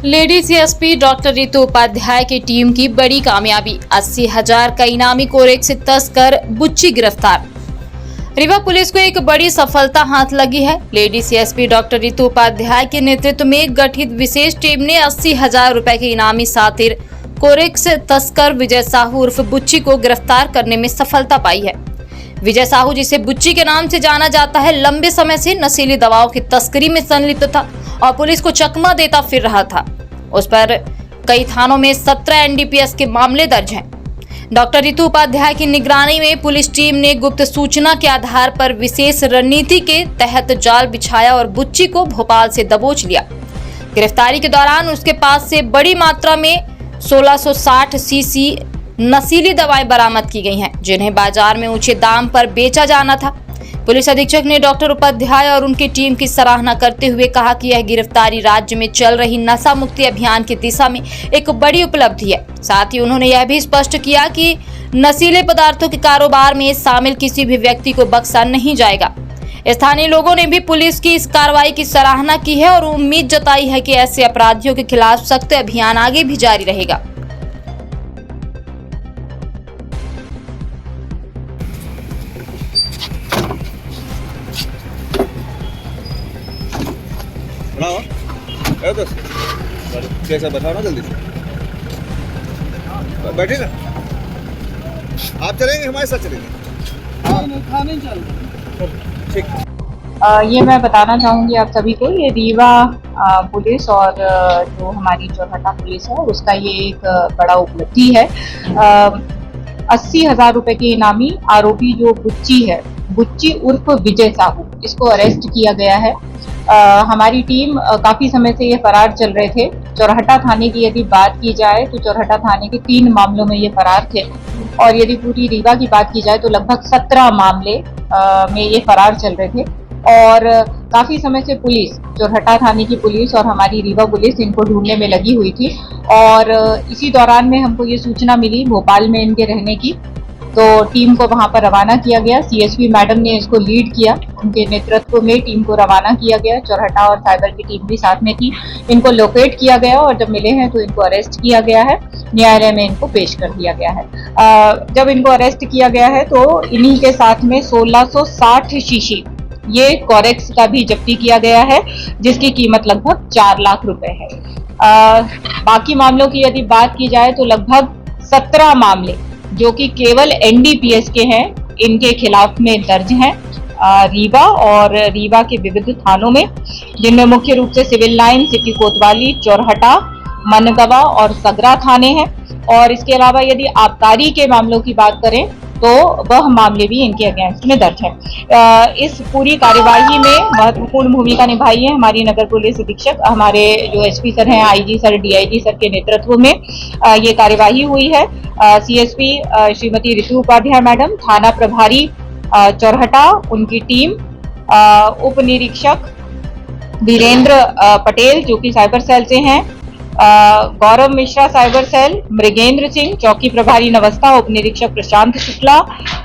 Lady CSP doctor Ritu Upadhyay की team की बड़ी कामयाबी, 80,000 का इनामी कोरेक्स तस्कर बुच्ची गिरफ्तार। रीवा पुलिस को एक बड़ी सफलता हाथ लगी है। Lady CSP doctor Ritu Upadhyay के नेतृत्व में गठित विशेष टीम ने 80,000 रुपए के इनामी सातिर कोरेक्स तस्कर विजय साहू उर्फ बुच्ची को गिरफ्तार करने में सफलता पाई है। विजय साहू, जिसे बुच्ची के नाम से जाना जाता है, लंबे समय से नशीली दवाओं की तस्करी में संलिप्त था और पुलिस को चकमा देता फिर रहा था। उस पर कई थानों में 17 एनडीपीएस के मामले दर्ज हैं। डॉक्टर रितु उपाध्याय की निगरानी में पुलिस टीम ने गुप्त सूचना के आधार पर विशेष रणनीति के तहत जाल बिछाया और बुच्ची को भोपाल से दबोच लिया। गिरफ्तारी के दौरान उसके पास से बड़ी मात्रा में 1660 सीसी नशीली दवाएं बरामद की गई हैं, जिन्हें बाजार में ऊंचे दाम पर बेचा जाना था। पुलिस अधीक्षक ने डॉक्टर उपाध्याय और उनकी टीम की सराहना करते हुए कहा कि यह गिरफ्तारी राज्य में चल रही नशा मुक्ति अभियान की दिशा में एक बड़ी उपलब्धि है। साथ ही उन्होंने यह भी स्पष्ट किया कि नशीले पदार्थों के कारोबार में शामिल किसी भी व्यक्ति को बख्शा नहीं जाएगा। स्थानीय लोगों ने भी पुलिस की इस कार्रवाई की सराहना की है और उम्मीद जताई है कि ऐसे अपराधियों के खिलाफ सख्त अभियान आगे भी जारी रहेगा। कैसा बताओ ना जल्दी से। बैठे ना, आप चलेंगे हमारे साथ चलेंगे? नहीं चल। ठीक। ये मैं बताना चाहूँगी आप सभी को, ये रीवा पुलिस और जो हमारी चौरहटा पुलिस है उसका ये एक बड़ा उपलब्धि है। 80,000 रुपए के इनामी आरोपी जो बुच्ची है, बुच्ची उर्फ विजय साहू, इसको अरेस्ट किया गया है। हमारी टीम काफी समय से ये फरार चल रहे थे। चौरहटा थाने की यदि बात की जाए तो चौरहटा थाने के 3 मामलों में ये फरार थे और यदि पूरी रीवा की बात की जाए तो लगभग 17 मामले में ये फरार चल रहे थे। और काफी समय से पुलिस, चौरहटा थाने की पुलिस और हमारी रीवा पुलिस इनको ढूंढने में लगी हुई थी और इसी दौरान में हमको ये सूचना मिली भोपाल में इनके रहने की, तो टीम को वहां पर रवाना किया गया। सीएसपी मैडम ने इसको लीड किया, उनके नेतृत्व में टीम को रवाना किया गया। चौरहटा और साइबर की टीम भी साथ में थी। इनको लोकेट किया गया और जब मिले हैं तो इनको अरेस्ट किया गया है, न्यायालय में इनको पेश कर दिया गया है। जब इनको अरेस्ट किया गया है तो इन्हीं के साथ में 1660 शीशी ये कोरेक्स का भी जब्ती किया गया है, जिसकी कीमत लगभग 4 लाख रुपए है। बाकी मामलों की यदि बात की जाए तो लगभग 17 मामले जो कि केवल एनडीपीएस के हैं, इनके खिलाफ में दर्ज हैं रीवा और रीवा के विविध थानों में, जिनमें मुख्य रूप से सिविल लाइन, सिटी कोतवाली, चौरहटा, मनगवा और सगरा थाने हैं। और इसके अलावा यदि आबकारी के मामलों की बात करें तो वह मामले भी इनके अगेंस्ट में दर्ज है। इस पूरी कार्यवाही में महत्वपूर्ण भूमिका निभाई है हमारी नगर पुलिस अधीक्षक, हमारे जो एसपी सर हैं, आईजी सर, डीआईजी सर के नेतृत्व में ये कार्यवाही हुई है। सीएसपी श्रीमती रितु उपाध्याय मैडम, थाना प्रभारी चौरहटा, उनकी टीम, उप निरीक्षक वीरेंद्र पटेल जो कि साइबर सेल से हैं, गौरव मिश्रा साइबर सेल, मृगेंद्र सिंह चौकी प्रभारी नवस्था, उप निरीक्षक प्रशांत शुक्ला,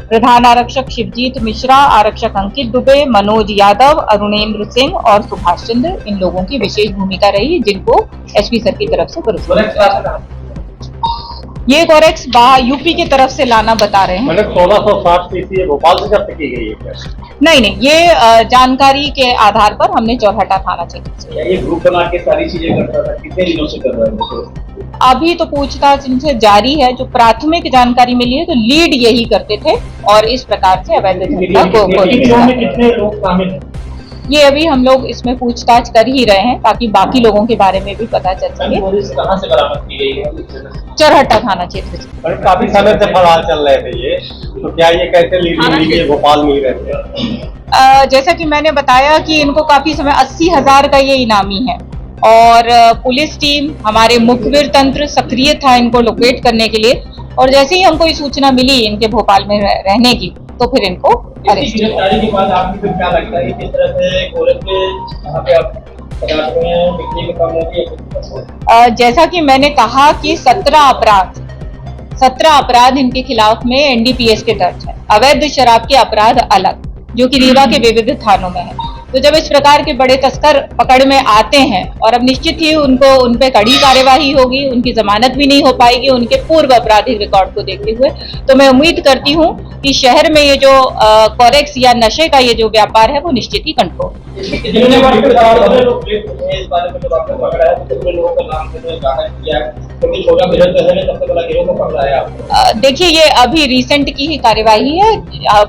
प्रधान आरक्षक शिवजीत मिश्रा, आरक्षक अंकित दुबे, मनोज यादव, अरुणेंद्र सिंह और सुभाष चंद्र, इन लोगों की विशेष भूमिका रही जिनको एसपी सर की तरफ से पुरस्कार। ये कोरेक्स यूपी की तरफ से लाना बता रहे हैं। 1660 सीसी भोपाल से जब्त की गई है क्या? नहीं, ये जानकारी के आधार पर हमने चौरहटा थाना क्षेत्र से। ये ग्रुप बना के सारी चीजें कर रहा था, कितने दिनों से कर रहा है? अभी तो पूछताछ इनसे जारी है। जो प्राथमिक जानकारी मिली है तो लीड यही करते थे और इस प्रकार से अवैध धंधा को कितने लोग शामिल हैं? ये अभी हम लोग इसमें पूछताछ कर ही रहे हैं ताकि बाकी लोगों के बारे में भी पता चल सके। पुलिस कहां से बरामद की गई है? चौरहटा थाना क्षेत्र से। काफी समय से फरार चल रहे थे ये, तो क्या ये कैसे लीड भोपाल में ही रहते? जैसा कि मैंने बताया कि इनको काफी समय 80,000 का ये इनामी है और पुलिस टीम, हमारे मुखबिर तंत्र सक्रिय था इनको लोकेट करने के लिए। और जैसे ही हमको ये सूचना मिली इनके भोपाल में रहने की तो फिर इनको अरेस्ट किया। गिरफ्तारी के बाद आपको क्या लगता है किस तरह से कोरेक्स के यहाँ पे आप पदार्थों में बिक्री के काम होगी? जैसा कि मैंने कहा कि 17 अपराध इनके खिलाफ में एनडीपीएस के दर्ज है। अवैध शराब के अपराध अलग, जो कि रीवा के विविध थानों में है। तो जब इस प्रकार के बड़े तस्कर पकड़ में आते हैं और अब निश्चित ही उन पे कड़ी कार्यवाही होगी, उनकी जमानत भी नहीं हो पाएगी उनके पूर्व आपराधिक रिकॉर्ड को देखते हुए। तो मैं उम्मीद करती हूँ कि शहर में ये जो कोरेक्स या नशे का ये जो व्यापार है वो निश्चित ही कंट्रोल। देखिए ये अभी रिसेंट की ही कार्यवाही है,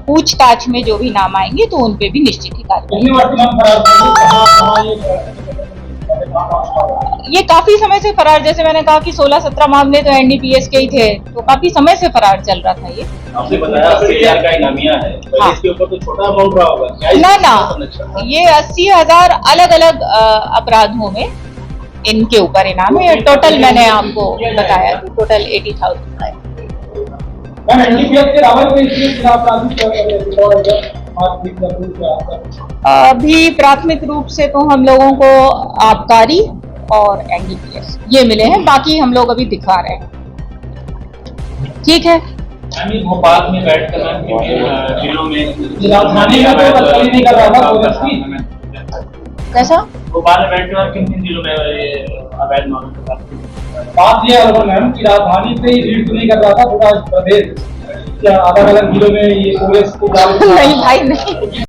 पूछताछ में जो भी नाम आएंगे तो उन पे भी निश्चित ही कार्यवाही। ये काफी समय से फरार, जैसे मैंने कहा कि 16-17 मामले तो एनडीपीएस के ही थे, तो काफी समय से फरार चल रहा था ये। आपने बताया 80,000 का इनामिया है, तो इसके ऊपर तो छोटा अमाउंट रहा होगा ना, ये 80,000 अलग अलग अपराधों में इनके ऊपर इनाम है। टोटल मैंने आपको बताया कि टोटल 80,000 है। अभी प्राथमिक रूप से तो हम लोगों को आबकारी और एनडीपीएस ये मिले हैं, बाकी हम लोग अभी दिखा रहे हैं। ठीक है, भोपाल में बैठकर जिलों में कैसा भोपाल में बैठकर किन जिलों में अवैध मामले बात यह है मैम कि राजधानी से ही रीड तो नहीं कर रहा था पूरा प्रदेश, अलग अलग जिलों में ये पुलिस को नहीं भाई नहीं।